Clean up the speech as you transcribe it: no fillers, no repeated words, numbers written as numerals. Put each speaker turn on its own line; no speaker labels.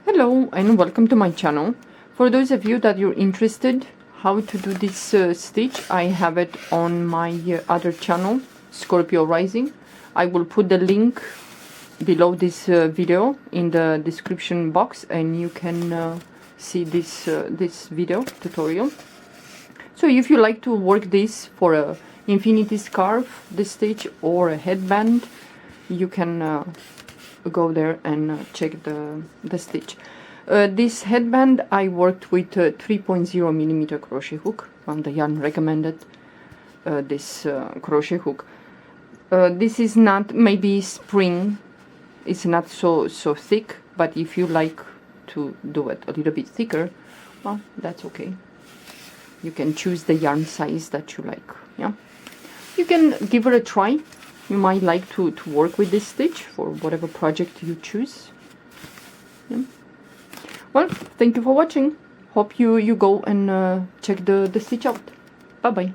Hello and welcome to my channel. For those of you that you're interested how to do this stitch, I have it on my other channel, Scorpio Rising. I will put the link below this video in the description box, and you can see this video tutorial. So if you like to work this for a infinity scarf, this stitch, or a headband, you can go there and check the stitch. This headband I worked with 3.0 millimeter crochet hook. The yarn recommended this crochet hook. This is not, maybe spring, it's not so thick, but if you like to do it a little bit thicker, well, that's okay. You can choose the yarn size that you like. Yeah, you can give it a try. You might like to work with this stitch for whatever project you choose. Yeah. Well, thank you for watching. Hope you go and check the stitch out. Bye bye.